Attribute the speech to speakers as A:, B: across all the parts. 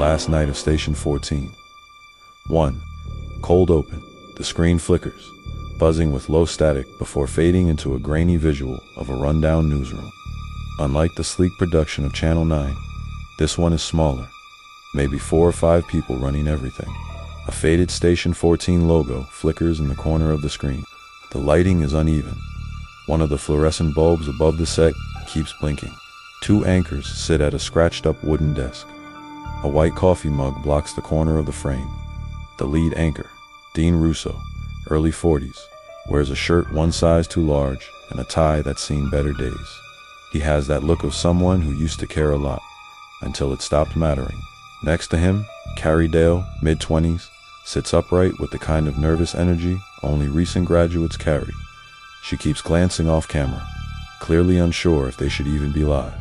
A: last night of Station 14. 1. Cold open. The screen flickers, buzzing with low static before fading into a grainy visual of a rundown newsroom. Unlike the sleek production of Channel 9, this one is smaller, maybe 4 or 5 people running everything. A faded Station 14 logo flickers in the corner of the screen. The lighting is uneven. One of the fluorescent bulbs above the set keeps blinking. 2 anchors sit at a scratched-up wooden desk. A white coffee mug blocks the corner of the frame. The lead anchor, Dean Russo, early 40s, wears a shirt one size too large and a tie that's seen better days. He has that look of someone who used to care a lot, until it stopped mattering. Next to him, Carrie Dale, mid-20s, sits upright with the kind of nervous energy only recent graduates carry. She keeps glancing off camera, clearly unsure if they should even be live.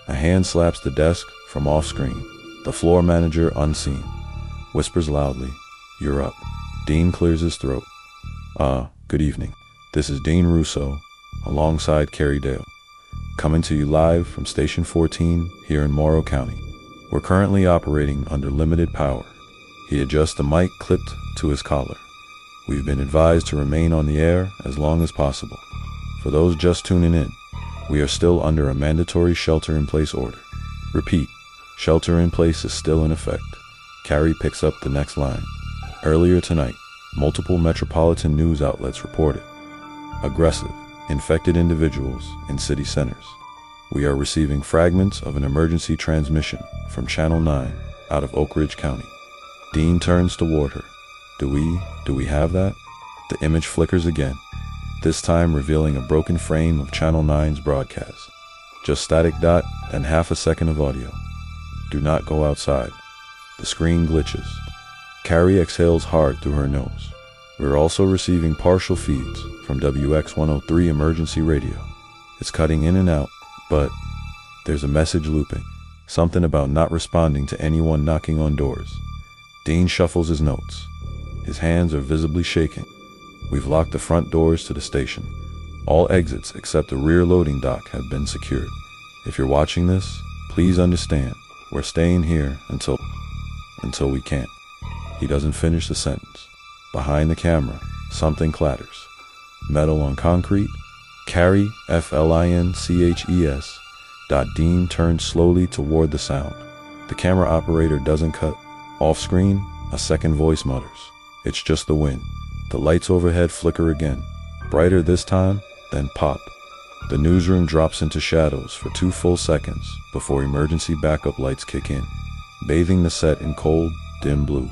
A: A hand slaps the desk from off-screen. The floor manager, unseen, whispers loudly, "You're up." Dean clears his throat. Good evening. This is Dean Russo, alongside Carrie Dale, coming to you live from Station 14 here in Morrow County. We're currently operating under limited power. He adjusts the mic clipped to his collar. We've been advised to remain on the air as long as possible. For those just tuning in, we are still under a mandatory shelter-in-place order. Repeat, shelter-in-place is still in effect. Carrie picks up the next line. Earlier tonight, multiple metropolitan news outlets reported aggressive, infected individuals in city centers. We are receiving fragments of an emergency transmission from Channel 9 out of Oak Ridge County. Dean turns toward her. Do we have that? The image flickers again, this time revealing a broken frame of Channel 9's broadcast. Just static dot, then half a second of audio. Do not go outside. The screen glitches. Carrie exhales hard through her nose. We're also receiving partial feeds from WX103 emergency radio. It's cutting in and out, but there's a message looping. Something about not responding to anyone knocking on doors. Dean shuffles his notes. His hands are visibly shaking. We've locked the front doors to the station. All exits except the rear loading dock have been secured. If you're watching this, please understand, we're staying here until we can't. He doesn't finish the sentence. Behind the camera, something clatters. Metal on concrete. Carrie, FLINCHES. Dean turns slowly toward the sound. The camera operator doesn't cut. Off screen, a second voice mutters. It's just the wind. The lights overhead flicker again. Brighter this time, then pop. The newsroom drops into shadows for 2 full seconds before emergency backup lights kick in, bathing the set in cold, dim blue.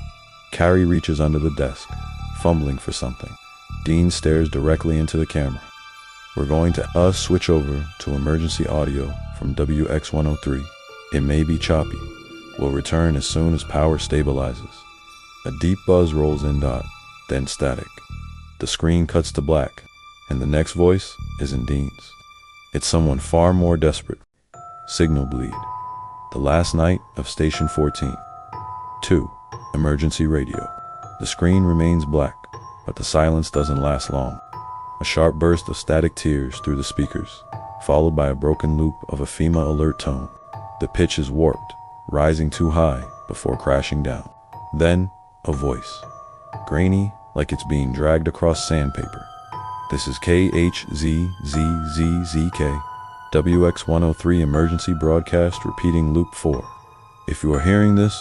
A: Carrie reaches under the desk, fumbling for something. Dean stares directly into the camera. We're going to switch over to emergency audio from WX103. It may be choppy. We'll return as soon as power stabilizes. A deep buzz rolls in dot, then static. The screen cuts to black, and the next voice isn't Dean's. It's someone far more desperate. Signal bleed. The last night of Station 14. 2. Emergency radio. The screen remains black, but the silence doesn't last long. A sharp burst of static tears through the speakers, followed by a broken loop of a FEMA alert tone. The pitch is warped, rising too high before crashing down. Then, a voice. Grainy, like it's being dragged across sandpaper. This is KHZZZZK, WX103 emergency broadcast repeating loop 4. If you are hearing this,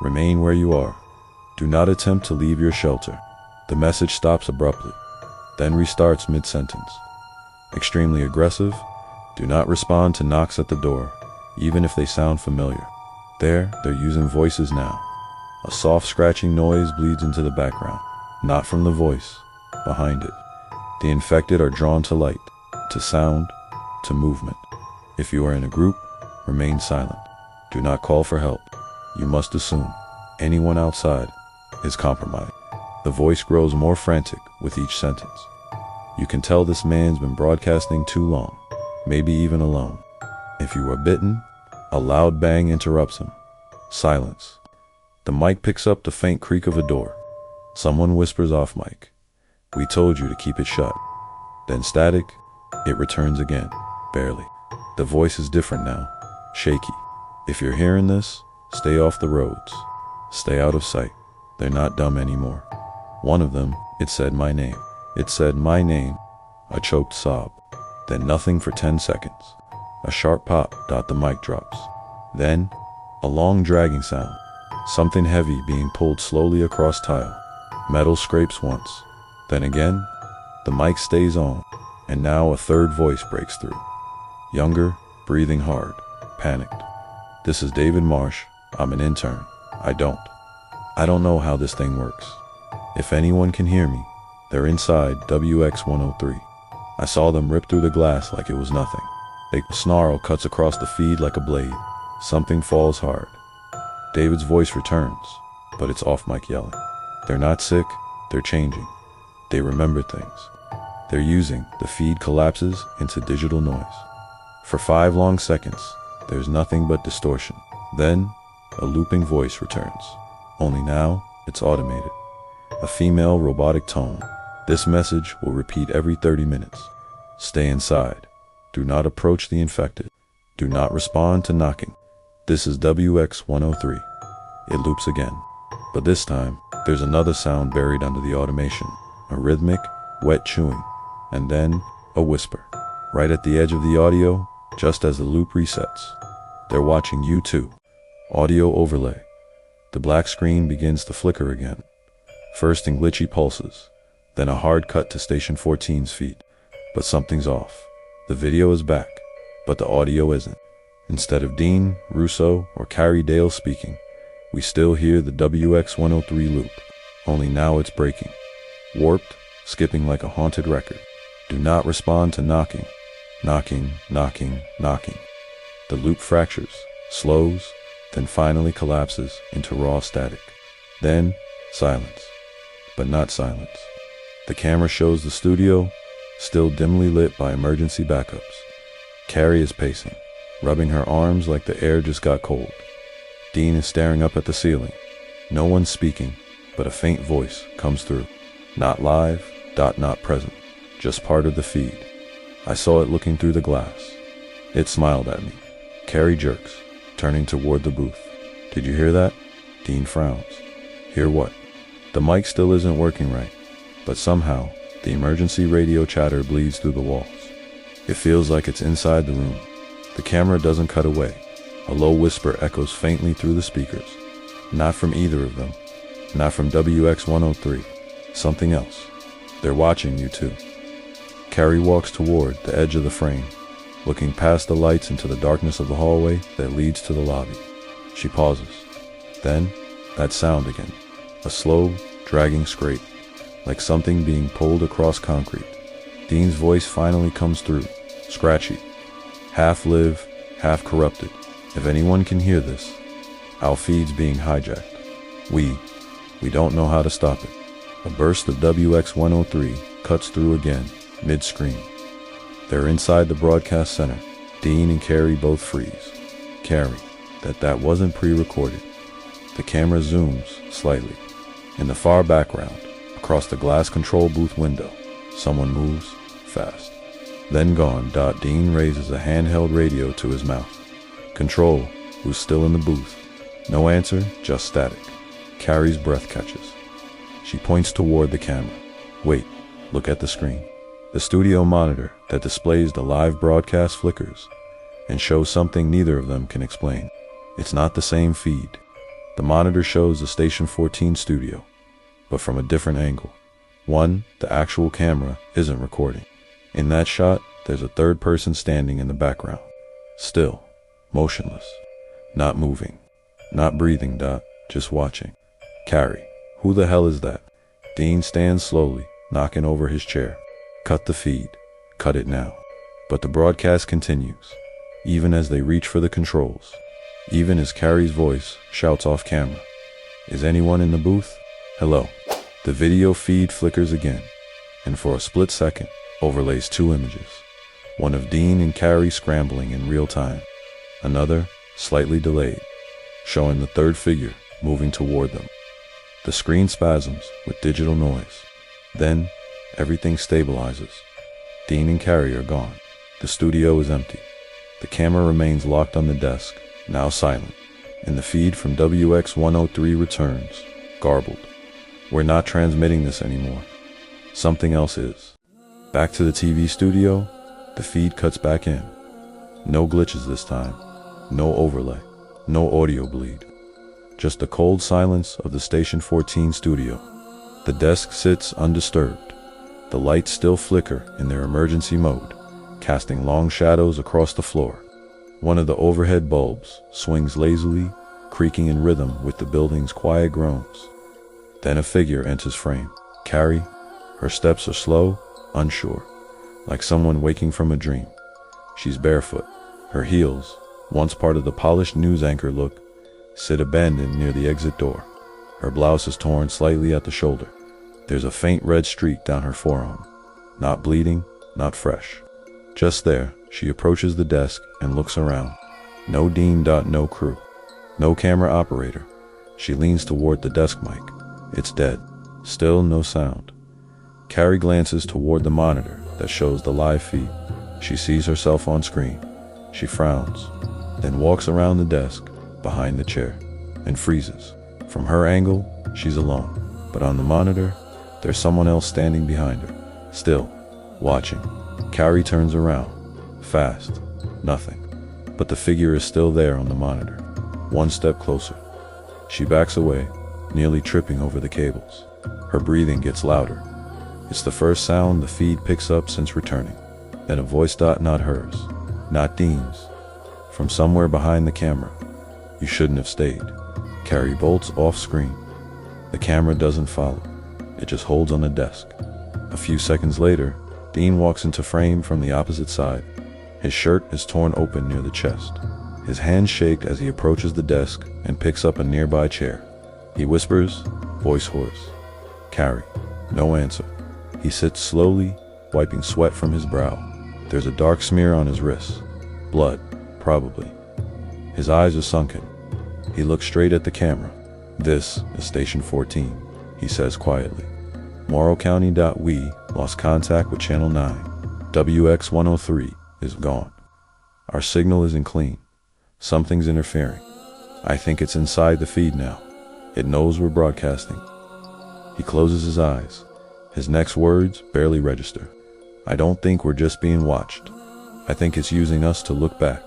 A: remain where you are. Do not attempt to leave your shelter. The message stops abruptly, then restarts mid-sentence. Extremely aggressive, do not respond to knocks at the door, even if they sound familiar. They're using voices now. A soft scratching noise bleeds into the background, not from the voice, behind it. The infected are drawn to light, to sound, to movement. If you are in a group, remain silent. Do not call for help. You must assume anyone outside is compromised. The voice grows more frantic with each sentence. You can tell this man's been broadcasting too long, maybe even alone. If you are bitten, a loud bang interrupts him. Silence. The mic picks up the faint creak of a door. Someone whispers off mic. We told you to keep it shut. Then static, it returns again, barely. The voice is different now, shaky. If you're hearing this, Stay off the roads. Stay out of sight. They're not dumb anymore. One of them, it said my name. It said my name. A choked sob. Then nothing for 10 seconds. A sharp pop. The mic drops. Then, a long dragging sound. Something heavy being pulled slowly across tile. Metal scrapes once. Then again, the mic stays on. And now a third voice breaks through. Younger, breathing hard, panicked. This is David Marsh. I'm an intern. I don't know how this thing works. If anyone can hear me, they're inside WX103. I saw them rip through the glass like it was nothing. A snarl cuts across the feed like a blade. Something falls hard. David's voice returns, but it's off mic yelling. They're not sick, they're changing. They remember things. They're using. The feed collapses into digital noise. For 5 long seconds, there's nothing but distortion. Then, a looping voice returns. Only now, it's automated. A female robotic tone. This message will repeat every 30 minutes. Stay inside. Do not approach the infected. Do not respond to knocking. This is WX103. It loops again. But this time, there's another sound buried under the automation. A rhythmic, wet chewing. And then, a whisper. Right at the edge of the audio, just as the loop resets. They're watching you too. Audio overlay. The black screen begins to flicker again. First in glitchy pulses, then a hard cut to Station 14's feed. But something's off. The video is back, but the audio isn't. Instead of Dean, Russo, or Carrie Dale speaking, we still hear the WX103 loop, only now it's breaking. Warped, skipping like a haunted record. Do not respond to knocking. Knocking, knocking, knocking. The loop fractures, slows, then finally collapses into raw static. Then, silence. But not silence. The camera shows the studio, still dimly lit by emergency backups. Carrie is pacing, rubbing her arms like the air just got cold. Dean is staring up at the ceiling. No one's speaking, but a faint voice comes through. Not live, not present, just part of the feed. I saw it looking through the glass. It smiled at me. Carrie jerks, turning toward the booth. Did you hear that? Dean frowns. Hear what? The mic still isn't working right, but somehow, the emergency radio chatter bleeds through the walls. It feels like it's inside the room. The camera doesn't cut away. A low whisper echoes faintly through the speakers. Not from either of them. Not from WX103. Something else. They're watching you too. Carrie walks toward the edge of the frame, looking past the lights into the darkness of the hallway that leads to the lobby. She pauses. Then, that sound again. A slow, dragging scrape, like something being pulled across concrete. Dean's voice finally comes through, scratchy. Half live, half corrupted. If anyone can hear this, our feed's being hijacked. We don't know how to stop it. A burst of WX103 cuts through again, mid-screen. They're inside the broadcast center. Dean and Carrie both freeze. Carrie, that wasn't pre-recorded. The camera zooms slightly. In the far background, across the glass control booth window, someone moves fast. Then gone. Dean raises a handheld radio to his mouth. Control, who's still in the booth. No answer, just static. Carrie's breath catches. She points toward the camera. Wait, look at the screen. The studio monitor that displays the live broadcast flickers and shows something neither of them can explain. It's not the same feed. The monitor shows the Station 14 studio, but from a different angle. One, the actual camera isn't recording. In that shot, there's a third person standing in the background. Still, motionless, not moving, not breathing. Just watching. Carrie, who the hell is that? Dean stands slowly, knocking over his chair. Cut the feed. Cut it now. But the broadcast continues, even as they reach for the controls. Even as Carrie's voice shouts off camera. Is anyone in the booth? Hello. The video feed flickers again, and for a split second, overlays 2 images. One of Dean and Carrie scrambling in real time. Another, slightly delayed, showing the third figure moving toward them. The screen spasms with digital noise. Then, everything stabilizes. Dean and Carrie are gone. The studio is empty. The camera remains locked on the desk, now silent. and the feed from WX103 returns, garbled. We're not transmitting this anymore. Something else is. Back to the TV studio, the feed cuts back in. No glitches this time. No overlay. No audio bleed. Just the cold silence of the Station 14 studio. The desk sits undisturbed. The lights still flicker in their emergency mode, casting long shadows across the floor. One of the overhead bulbs swings lazily, creaking in rhythm with the building's quiet groans. Then a figure enters frame. Carrie. Her steps are slow, unsure, like someone waking from a dream. She's barefoot. Her heels, once part of the polished news anchor look, sit abandoned near the exit door. Her blouse is torn slightly at the shoulder. There's a faint red streak down her forearm. Not bleeding, not fresh. Just there, she approaches the desk and looks around. No Dean. No crew. No camera operator. She leans toward the desk mic. It's dead. Still no sound. Carrie glances toward the monitor that shows the live feed. She sees herself on screen. She frowns, then walks around the desk, behind the chair, and freezes. From her angle, she's alone. But on the monitor, there's someone else standing behind her, still, watching. Carrie turns around. Fast. Nothing. But the figure is still there on the monitor. One step closer. She backs away, nearly tripping over the cables. Her breathing gets louder. It's the first sound the feed picks up since returning. Then a voice. Not hers. Not Dean's. From somewhere behind the camera. You shouldn't have stayed. Carrie bolts off screen. The camera doesn't follow. It just holds on the desk. A few seconds later, Dean walks into frame from the opposite side. His shirt is torn open near the chest. His hands shake as he approaches the desk and picks up a nearby chair. He whispers, voice hoarse. Carrie. No answer. He sits slowly, wiping sweat from his brow. There's a dark smear on his wrist. Blood, probably. His eyes are sunken. He looks straight at the camera. This is Station 14, he says quietly. Morrow County. We lost contact with Channel 9. WX103 is gone. Our signal isn't clean. Something's interfering. I think it's inside the feed now. It knows we're broadcasting. He closes his eyes. His next words barely register. I don't think we're just being watched. I think it's using us to look back.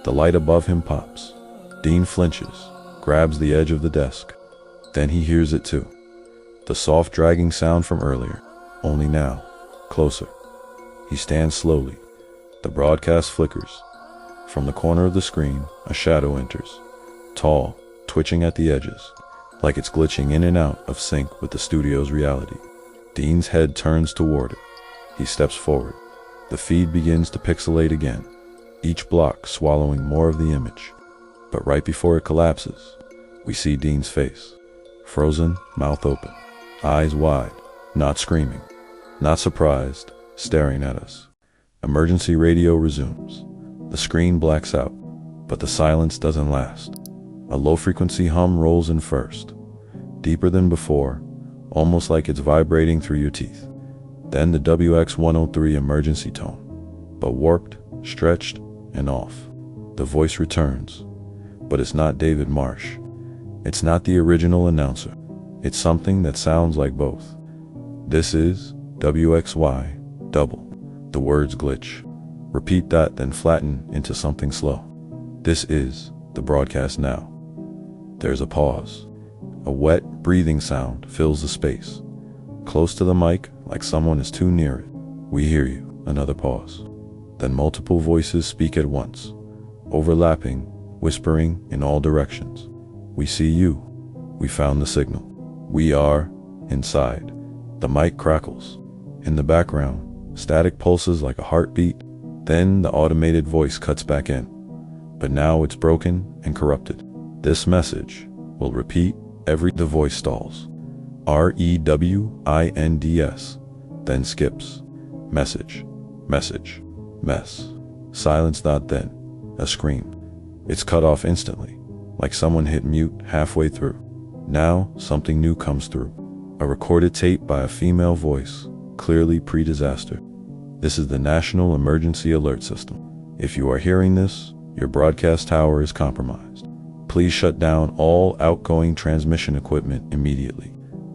A: The light above him pops. Dean flinches, grabs the edge of the desk. Then he hears it too. The soft dragging sound from earlier, only now, closer. He stands slowly. The broadcast flickers. From the corner of the screen, a shadow enters. Tall, twitching at the edges, like it's glitching in and out of sync with the studio's reality. Dean's head turns toward it. He steps forward. The feed begins to pixelate again, each block swallowing more of the image. But right before it collapses, we see Dean's face. Frozen, mouth open, eyes wide, not screaming, not surprised, staring at us. Emergency radio resumes. The screen blacks out, but the silence doesn't last. A low-frequency hum rolls in first, deeper than before, almost like it's vibrating through your teeth. Then the WX103 emergency tone, but warped, stretched, and off. The voice returns, but it's not David Marsh. It's not the original announcer. It's something that sounds like both. This is WXY, double. The words glitch. Repeat that, then flatten into something slow. This is the broadcast now. There's a pause. A wet, breathing sound fills the space. Close to the mic, like someone is too near it. We hear you. Another pause. Then multiple voices speak at once, overlapping, whispering in all directions. We see you. We found the signal. We are inside. The mic crackles. In the background, static pulses like a heartbeat. Then the automated voice cuts back in. But now it's broken and corrupted. This message will repeat the voice stalls. REWINDS. Then skips. Message. Message. Mess. Silence. Then. A scream. It's cut off instantly, like someone hit mute halfway through. Now something new comes through. A recorded tape by a female voice, clearly pre-disaster. This is the National Emergency Alert System. If you are hearing this, your broadcast tower is compromised. Please shut down all outgoing transmission equipment immediately.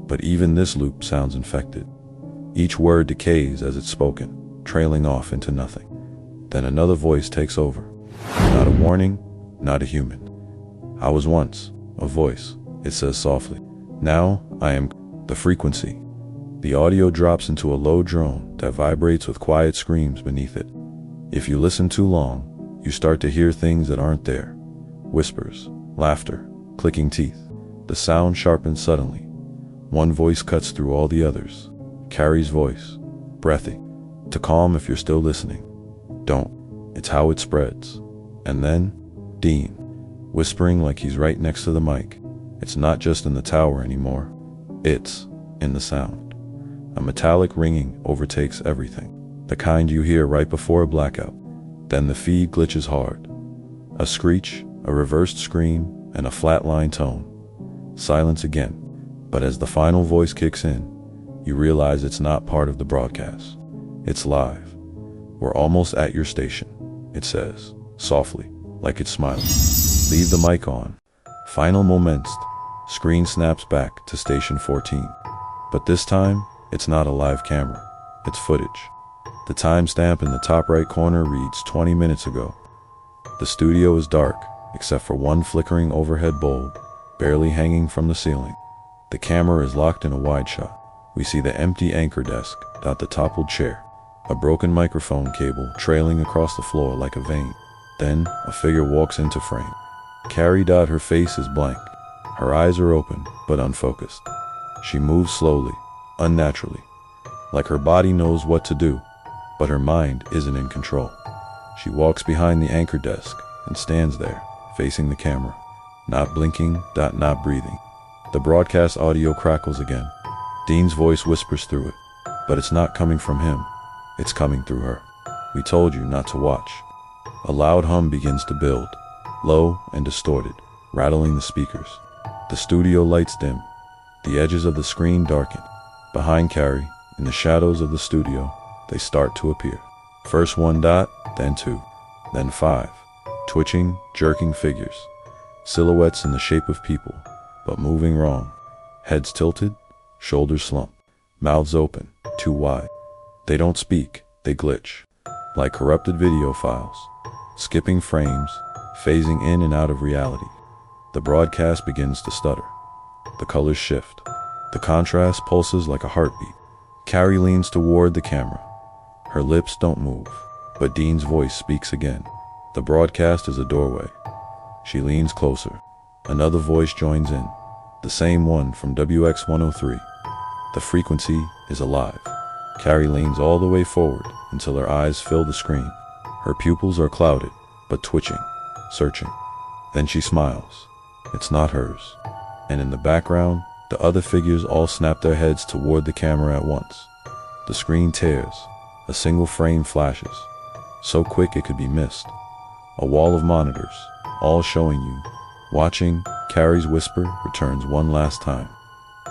A: But even this loop sounds infected. Each word decays as it's spoken, trailing off into nothing. Then another voice takes over. Not a warning, not a human. I was once a voice, it says softly. Now I am the frequency. The audio drops into a low drone that vibrates with quiet screams beneath it. If you listen too long, you start to hear things that aren't there. Whispers, laughter, clicking teeth. The sound sharpens suddenly. One voice cuts through all the others. Carrie's voice, breathy. To calm if you're still listening. Don't. It's how it spreads. And then, Dean, whispering like he's right next to the mic. It's not just in the tower anymore. It's in the sound. A metallic ringing overtakes everything. The kind you hear right before a blackout. Then the feed glitches hard. A screech, a reversed scream, and a flatline tone. Silence again. But as the final voice kicks in, you realize it's not part of the broadcast. It's live. We're almost at your station, it says, softly, like it's smiling. Leave the mic on. Final moments. Screen snaps back to station 14. But this time, it's not a live camera. It's footage. The timestamp in the top right corner reads 20 minutes ago. The studio is dark, except for one flickering overhead bulb, barely hanging from the ceiling. The camera is locked in a wide shot. We see the empty anchor desk, the toppled chair, a broken microphone cable trailing across the floor like a vein. Then, a figure walks into frame. Carrie. Her face is blank. Her eyes are open, but unfocused. She moves slowly, unnaturally, like her body knows what to do, but her mind isn't in control. She walks behind the anchor desk and stands there, facing the camera, not blinking, not breathing. The broadcast audio crackles again. Dean's voice whispers through it, but it's not coming from him. It's coming through her. We told you not to watch. A loud hum begins to build, low and distorted, rattling the speakers. The studio lights dim. The edges of the screen darken. Behind Carrie, in the shadows of the studio, they start to appear. First 1 dot, then 2, then 5. Twitching, jerking figures. Silhouettes in the shape of people, but moving wrong. Heads tilted, shoulders slumped, mouths open, too wide. They don't speak, they glitch, like corrupted video files, skipping frames, phasing in and out of reality. The broadcast begins to stutter. The colors shift. The contrast pulses like a heartbeat. Carrie leans toward the camera. Her lips don't move, but Dean's voice speaks again. The broadcast is a doorway. She leans closer. Another voice joins in, the same one from WX103. The frequency is alive. Carrie leans all the way forward until her eyes fill the screen. Her pupils are clouded, but twitching, searching. Then she smiles. It's not hers. And in the background, the other figures all snap their heads toward the camera at once. The screen tears. A single frame flashes, so quick it could be missed. A wall of monitors, all showing you. Watching, Carrie's whisper returns one last time.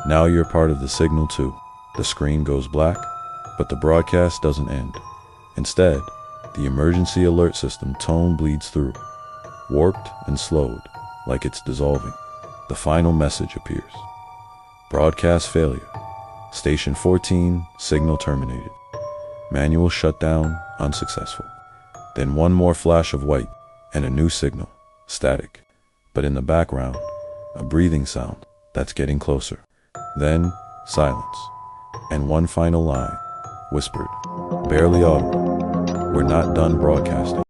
A: Now you're part of the signal too. The screen goes black, but the broadcast doesn't end. Instead, the emergency alert system tone bleeds through, warped and slowed, like it's dissolving. The final message appears. Broadcast failure. Station 14, signal terminated. Manual shutdown, unsuccessful. Then one more flash of white, and a new signal, static. But in the background, a breathing sound that's getting closer. Then, silence. And one final line, whispered, barely audible. We're not done broadcasting.